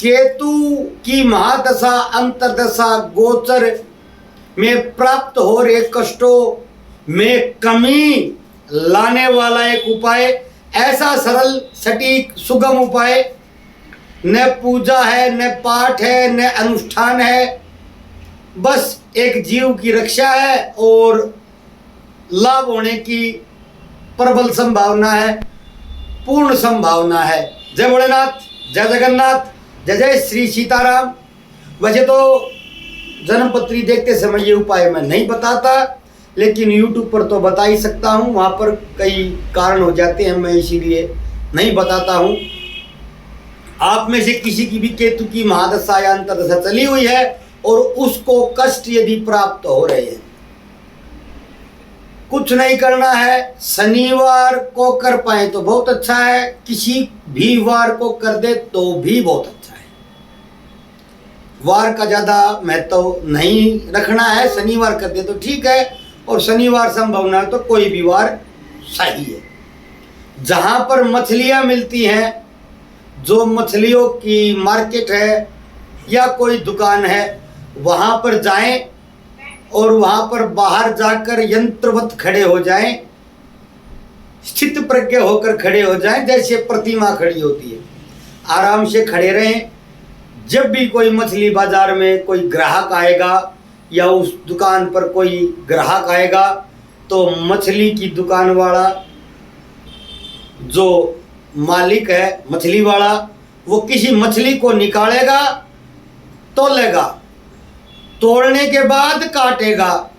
केतु की महादशा अंतर्दशा गोचर में प्राप्त हो रहे कष्टों में कमी लाने वाला एक उपाय, ऐसा सरल सटीक सुगम उपाय न पूजा है, न पाठ है, न अनुष्ठान है, बस एक जीव की रक्षा है और लाभ होने की प्रबल संभावना है, पूर्ण संभावना है। जय भोलेनाथ, जय जगन्नाथ, जय जय श्री सीताराम। वैसे तो जन्मपत्री देखते समय ये उपाय मैं नहीं बताता, लेकिन YouTube पर तो बता ही सकता हूँ, वहाँ पर कई कारण हो जाते हैं, मैं इसीलिए नहीं बताता हूँ। आप में से किसी की भी केतु की महादशा या अंतर्दशा चली हुई है और उसको कष्ट यदि प्राप्त हो रहे हैं, कुछ नहीं करना है। शनिवार को कर पाए तो बहुत अच्छा है, किसी भी वार को कर दे तो भी बहुत अच्छा है। वार का ज़्यादा महत्व नहीं रखना है, शनिवार कर दे तो ठीक है, और शनिवार संभव ना हो तो कोई भी वार सही है। जहाँ पर मछलियाँ मिलती हैं, जो मछलियों की मार्केट है या कोई दुकान है, वहाँ पर जाएं और वहाँ पर बाहर जाकर यंत्रवत खड़े हो जाएं, स्थित प्रज्ञ होकर खड़े हो जाएं, जैसे प्रतिमा खड़ी होती है। आराम से खड़े रहें। जब भी कोई मछली बाजार में कोई ग्राहक आएगा या उस दुकान पर कोई ग्राहक आएगा, तो मछली की दुकान वाला, जो मालिक है मछली वाला, वो किसी मछली को निकालेगा, तोलेगा, तोड़ने के बाद काटेगा,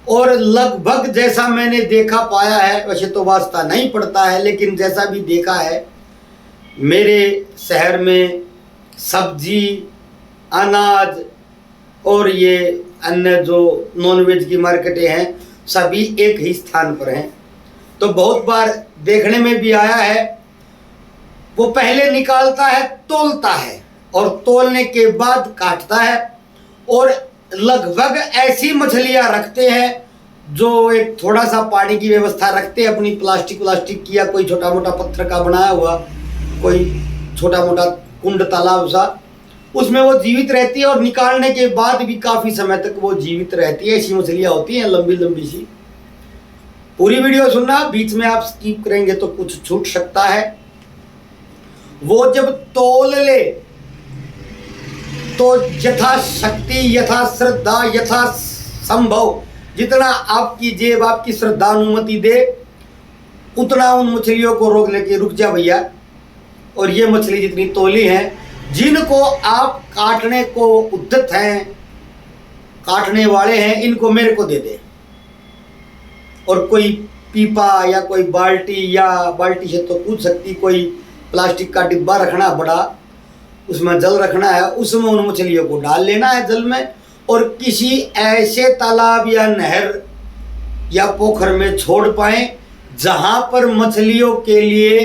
और लगभग जैसा मैंने देखा पाया है, वैसे तो वास्ता नहीं पड़ता है, लेकिन जैसा भी देखा है मेरे शहर में सब्जी, अनाज और ये अन्य जो नॉनवेज की मार्केटें हैं, सभी एक ही स्थान पर हैं। तो बहुत बार देखने में भी आया है, वो पहले निकालता है, तोलता है, और तोलने के बाद काटता है, और लगभग ऐसी मछलियां रखते हैं जो एक थोड़ा सा पानी की व्यवस्था रखते हैं, अपनी प्लास्टिक की या कोई छोटा मोटा पत्थर का बनाया हुआ कोई छोटा मोटा कुंड तालाब सा, उसमें वो जीवित रहती है, और निकालने के बाद भी काफ़ी समय तक वो जीवित रहती है। ऐसी मछलियाँ होती हैं लंबी लंबी सी। पूरी वीडियो सुनना, बीच में आप स्किप करेंगे तो कुछ छूट सकता है। वो जब तोल ले तो यथाशक्ति, यथा श्रद्धा, यथा संभव, जितना आपकी जेब आपकी श्रद्धा अनुमति दे, उतना उन मछलियों को रोक लेके रुक जा भैया, और ये मछली जितनी तोली है, जिनको आप काटने को उद्यत हैं, काटने वाले हैं, इनको मेरे को दे दे। और कोई पीपा या कोई बाल्टी, या बाल्टी से तो पूछ सकती, कोई प्लास्टिक का डिब्बा रखना बड़ा, उसमें जल रखना है, उसमें उन मछलियों को डाल लेना है जल में, और किसी ऐसे तालाब या नहर या पोखर में छोड़ पाएं जहाँ पर मछलियों के लिए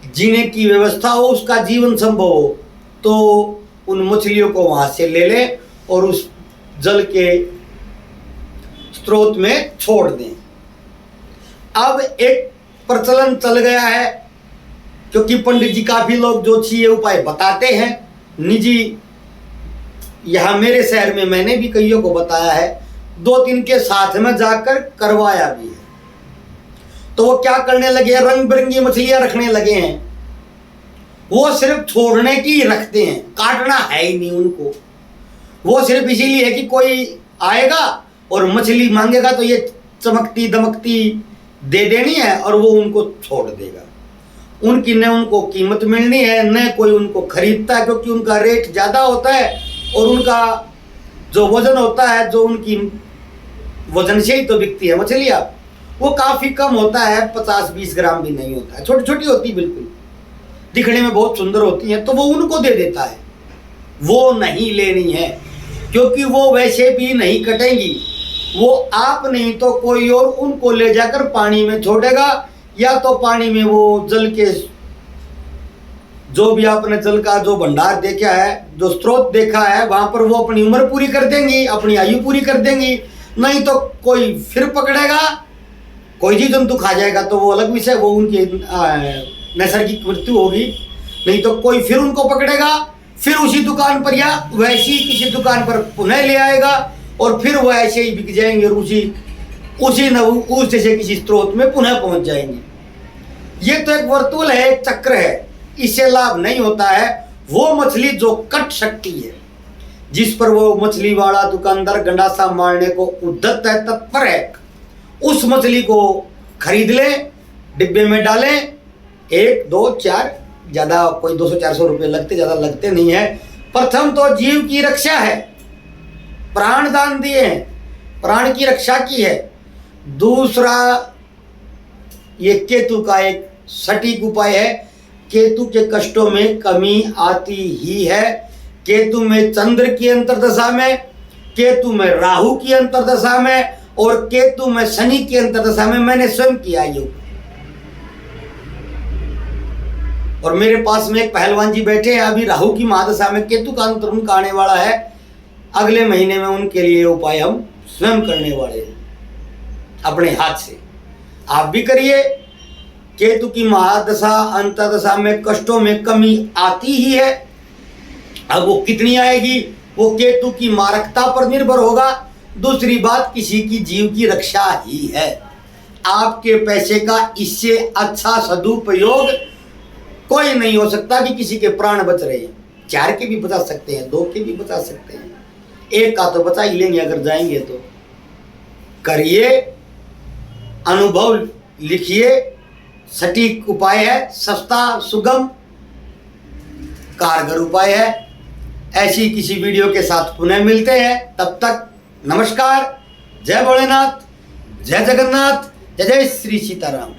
जीने की व्यवस्था हो, उसका जीवन संभव हो, तो उन मछलियों को वहाँ से ले लें और उस जल के स्रोत में छोड़ दें। अब एक प्रचलन चल गया है, क्योंकि पंडित जी काफ़ी लोग जो ये उपाय बताते हैं निजी, यहाँ मेरे शहर में मैंने भी कईयों को बताया है, 2-3 के साथ में जाकर करवाया भी है। तो वो क्या करने लगे हैं, रंग बिरंगी मछलियाँ रखने लगे हैं। वो सिर्फ छोड़ने की रखते हैं, काटना है ही नहीं उनको। वो सिर्फ इसीलिए है कि कोई आएगा और मछली मांगेगा तो ये चमकती दमकती दे देनी है, और वो उनको छोड़ देगा। उनकी न उनको कीमत मिलनी है, न कोई उनको खरीदता है, क्योंकि उनका रेट ज़्यादा होता है, और उनका जो वजन होता है, जो उनकी वजन से ही तो बिकती है मछलियाँ, वो काफ़ी कम होता है, 50-20 ग्राम भी नहीं होता है, छोटी छोटी होती, बिल्कुल दिखने में बहुत सुंदर होती हैं। तो वो उनको दे देता है, वो नहीं लेनी है, क्योंकि वो वैसे भी नहीं कटेंगी। वो आप नहीं तो कोई और उनको ले जाकर पानी में छोड़ेगा, या तो पानी में वो जल के, जो भी आपने जल का जो भंडार देखा है, जो स्रोत देखा है, वहाँ पर वो अपनी उम्र पूरी कर देंगी, अपनी आयु पूरी कर देंगी। नहीं तो कोई फिर पकड़ेगा, कोई जीव जंतु खा जाएगा तो वो अलग विषय, वो उनकी नैसर्गिक मृत्यु होगी। नहीं तो कोई फिर उनको पकड़ेगा, फिर उसी दुकान पर या वैसी किसी दुकान पर पुनः ले आएगा और फिर वह ऐसे ही बिक जाएंगे और उस जैसे किसी स्रोत में पुनः पहुंच जाएंगे। ये तो एक वर्तुल है, एक चक्र है, इससे लाभ नहीं होता है। वो मछली जो कट सकती है, जिस पर वो मछली वाला दुकानदार गंडासा मारने को उद्यत है, तत्पर है, उस मछली को खरीद लें, डिब्बे में डालें। 1 2 4 ज़्यादा कोई 200-400 रुपये लगते, ज़्यादा लगते नहीं है। प्रथम तो जीव की रक्षा है, प्राण दान दिए हैं, प्राण की रक्षा की है। दूसरा, ये केतु का एक सटीक उपाय है। केतु के कष्टों में कमी आती ही है। केतु में चंद्र की अंतर्दशा में, केतु में राहु की अंतर्दशा में और केतु में शनि की अंतर्दशा में मैंने स्वयं किया योग। और मेरे पास में एक पहलवान जी बैठे हैं, अभी राहु की महादशा में केतु का अंतर उनका आने वाला है। अगले महीने में उनके लिए उपाय हम स्वयं करने वाले हैं अपने हाथ से। आप भी करिए। केतु की महादशा अंतर्दशा में कष्टों में कमी आती ही है। अब वो कितनी आएगी वो केतु की मारकता पर निर्भर होगा। दूसरी बात, किसी की जीव की रक्षा ही है। आपके पैसे का इससे अच्छा सदुपयोग कोई नहीं हो सकता कि किसी के प्राण बच रहे हैं। 4 के भी बचा सकते हैं, 2 के भी बचा सकते हैं, 1 का तो बचा ही लेंगे अगर जाएंगे तो। करिए, अनुभव लिखिए। सटीक उपाय है, सस्ता, सुगम, कारगर उपाय है। ऐसी किसी वीडियो के साथ पुनः मिलते हैं। तब तक नमस्कार। जय भोलेनाथ, जय जगन्नाथ, जय जय श्री सीताराम।